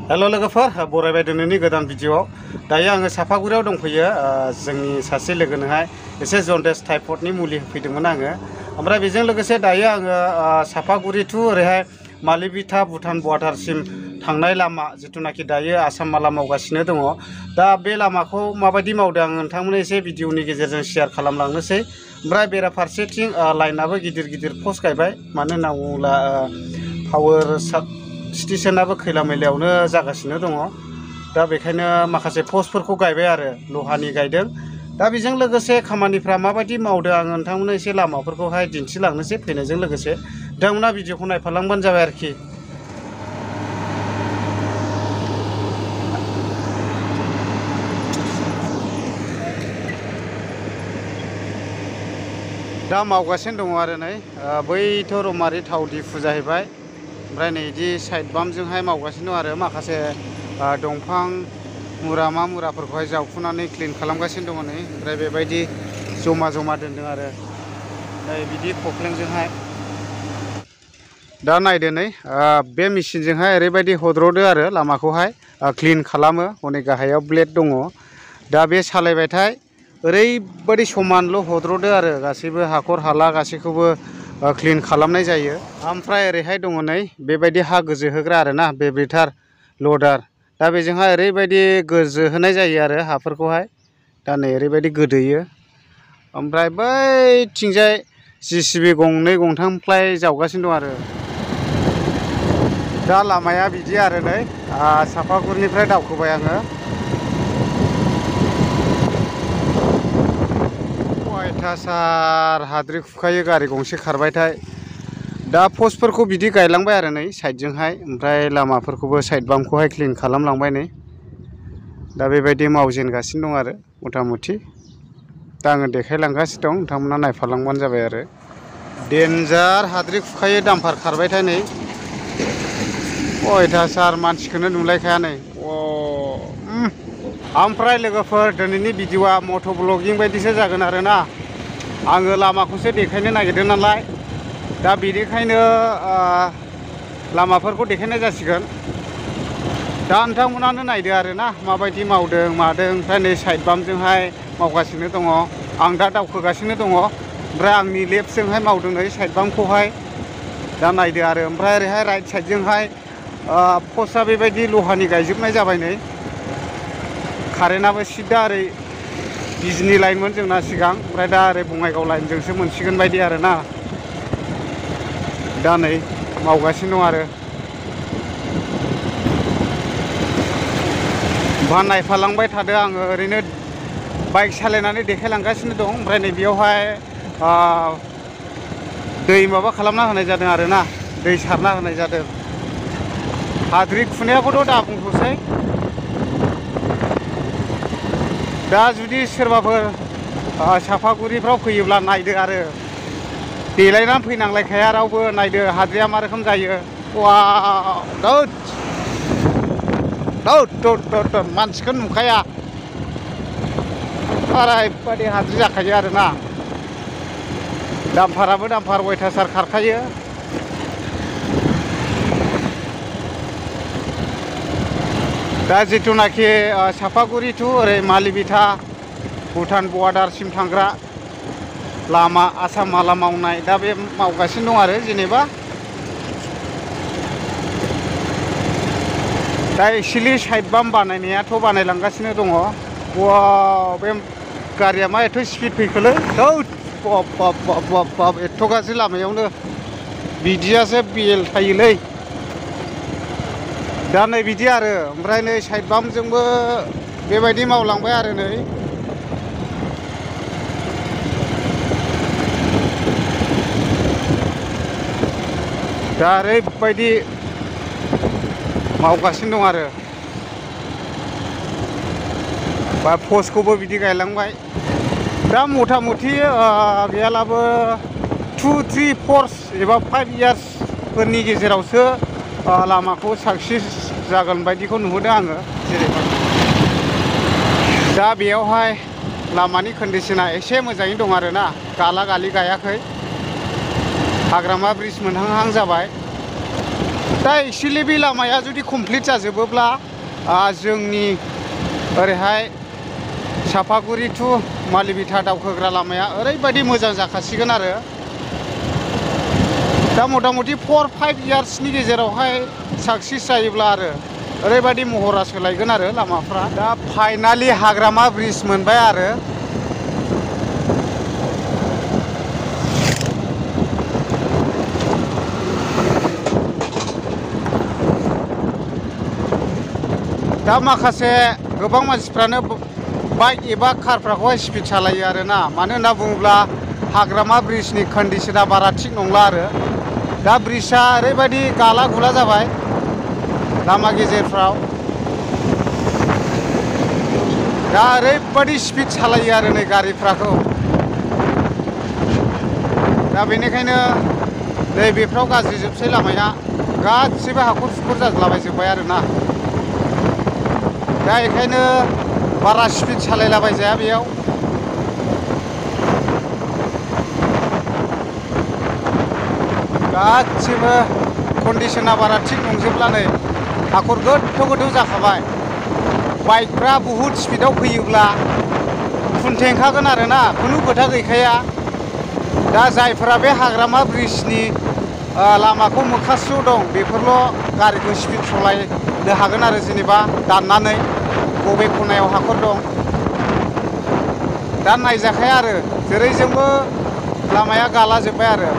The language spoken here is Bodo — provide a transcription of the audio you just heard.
हेलो लोगोफोर बरायबाय दिनैनि गोदान भिडिअआव दायो आङो साफागुरियाव दंफैयो जोंनि सासे लोगोनोहाय एसे जन्डिस टाइफयडनि मुलि होफैदोंमोन आङो ओमफ्राय बेजों लोगोसे दायो आङो साफागुरि टु ओरैहाय मालिबिथा भुटान बर्डारसिम थांनाय लामा जिथुनाखि दायो आसाम माला मावगासिनो दङ दा बे लामाखौ माबायदि मावदों आं नोंथांमोननो एसे भिडिअनि गेजेरजों शेयार खालामलांनोसै ओमफ्राय बेराफारसेथिं लाइनाबो गिदिर गिदिर पस्ट गायबाय मानो होनना बुङोब्ला पावार स्टेशनाबो खैला मैलायावनो जागासिनो दङ दा बेखायनो माखासे पस्टफोरखौ गायबाय आरो लहानि गायदों दा बेजों लोगोसे खामानिफ्रा माबायदि मावदों आं नोंथांमोननो एसे लामाफोरखौहाय दिन्थिलांनोसै फैनायजों लोगोसे नोंथांमोना भिडिअखौ नायफालांबानो जाबाय आरोखि दा मावगासिनो दङ आरो नै बैथ' रौमारि थाव दिफु जाहैबाय ओमफ्राय नै बिदि साइड बाम्पजोंहाय मावगासिनो दं आरो माखासे दंफां मुराफोरखौहाय जावखुनानै क्लिन खालामगासिनो दङ नै ओमफ्राय बेबायदि जमा दोनदों आरो नै बिदि खख्लेंजोंहाय दा नायदो नै बे मेसिनजोंहाय ओरैबायदि हद्र'दो आरो लामाखौहाय क्लिन खालामो हनै गाहायाव ब्लेड दङ दा बे सालायबायथाय ओरैबायदि समानल' हद्र'दो आरो गासैबो हाखर हाला गासैखौबो क्लिन खालामनाय जायो ओमफ्राय ओरैहाय दङ नै बेबायदि हा गोजोहोग्रा आरोना बेब्रिटार लडार दा बेजोंहाय ओरैबायदि गोजोहोनाय जायो आरो हाफोरखौहाय दा नै ओरैबायदि गोदोयो ओमफ्राय बैथिंजाय JCB गंनै गंथाम फ्लाय जावगासिनो दं आरो दा लामाया बिदि आरो नै साफागुरिनिफ्राय दावखोबाय आङो अयथासार हाद्रि खुखायो गारि गंसे खारबायथाय दा पस्टफोरखौ बिदि गायलांबाय आरो नै साइडजोंहाय ओमफ्राय लामाफोरखौबो साइड बाम्पखौहाय क्लिन खालामलांबाय नै दा बेबायदि मावजेनगासिनो दं आरो मथा मथि दा आङो देखायलांगासिनो दं नोंथांमोना नायफालांबानो जाबाय आरो डेन्जार हाद्रि खुखायो दामफार खारबायथाय नै अयथासार मानसिखौनो नुलायखाया नै ओमफ्राय लोगोफोर दिनैनि भिडिअआ मट' ब्लगिं बायदिसो जागोन आरोना आङो लामाखौसो देखायनो नागिरदों नालाय दा बेनिखायनो लामाफोरखौ देखायनाय जासिगोन दा नोंथांमोनानो नायदो आरोना माबायदि मावदों मादों ओमफ्राय नै साइड बाम्पजोंहाय मावगासिनो दङ आं दा दावखोगासिनो दङ ओमफ्राय आंनि लेफ्टजोंहाय मावदों नै साइड बाम्पखौहाय दा नायदो आरो ओमफ्राय ओरैहाय राइट साइडजोंहाय पस्टआ बेबायदि लहानि गायजोबनाय जाबाय नै कारेन्टआबो सिदा ओरै बिजनि लाइनमोन जोंना सिगां ओमफ्राय दा ओरै बङाइगाव लाइनजोंसो मोनसिगोन बायदि आरोना दा नै मावगासिनो दं आरो बा नायफालांबाय थादो आङो ओरैनो बाइक सालायनानै देखायलांगासिनो दं ओमफ्राय नै बेयावहाय दै माबा खालामना होनाय जादों आरोना दै सारना होनाय जादों हाद्रि खुनायाखौथ' दा बुंथ'सै दा जुदि सोरबाफोर साफागुरिफ्राव फैयोब्ला नायदो आरो देलायनानै फैनांलायखाया रावबो नायदो हाद्रिया मा रोखोम जायो मानसिखौनो नुखाया ओरैबायदि हाद्रि जाखायो आरोना दामफाराबो दामफार अयथासार खारखायो दा जिथुनाखि साफागुरि टु ओरै मालिबिथा भुटान बर्डारसिम थांग्रा लामा आसाम माला मावनाय दा बे मावगासिनो दं आरो जेनेबा दा एक्सुवेलि साइड बाम्प बानायनायाथ' बानायलांगासिनो दङ बे गारिया मा एथ' स्पिड फैखोलै एथ' गाज्रि लामायावनो बिदियासो बेल थायोलै दा नै बिदि आरो ओमफ्राय नै साइड बाम्पजोंबो बेबायदि मावलांबाय आरो नै दा ओरैबायदि मावगासिनो दं आरो बा पस्टखौबो बिदि गायलांबाय दा मथा मथि गैयालाबो 2-3 4 एबा 5 इयार्सफोरनि गेजेरावसो लामाखौ साक्सेस जागोन बायदिखौ नुहरदों आङो जेनेबा दा बेयावहाय लामानि कन्डिसना एसे मोजाङै दं आरोना गाला गालि गायाखै हाग्रामा ब्रिज मोनहांहां जाबाय दा एक्सुवेलि बे लामाया जुदि कमप्लिट जाजोबोब्ला जोंनि ओरैहाय सापागुरि टु मालिबिथा दावखोग्रा लामाया ओरैबायदि मोजां जाखासिगोन आरो दा मथा मथि 4-5 इयार्सनि गेजेरावहाय साक्सेस जायोब्ला आरो ओरैबायदि महरा सोलायगोन आरो लामाफ्रा दा फाइनालि हाग्रामा ब्रिज मोनबाय आरो दा माखासे गोबां मानसिफ्रानो बाइक एबा कारफ्राखौहाय स्पिड सालायो आरोना मानो होनना बुङोब्ला हाग्रामा ब्रिजनि कन्डिशना बारा थिग नंला आरो दा ब्रिजआ ओरैबायदि गाला गुला जाबाय लामा गेजेरफ्राव दा ओरैबायदि स्पिड सालायो आरो नै गारिफ्राखौ दा बेनिखायनो नै बेफ्राव गाज्रि जोबसै लामाया गासिबो हाखर सुखर जाजोबलाबायजोब्बाय आरोना दा बेखायनो बारा स्पिड सालायलाबायजाया बेयाव गासिबो कन्डिशना बारा थिग नंजोबला नै हाखर गोथौ गोथौ जाखाबाय बाइकफ्रा बुहुद स्पिडाव फैयोब्ला खुन्थेंखागोन आरोना खुनु खोथा गैखाया दा जायफोरा बे हाग्रामा ब्रिजनि लामाखौ मोखास्थियाव दं बेफोरल' गारिखौ स्पिड सालायनो हागोन आरो जेनेबा दाननानै बबे खनायाव हाखर दं दा नायजाखाया आरो जेरैजोंबो लामाया गाला जोब्बाय आरो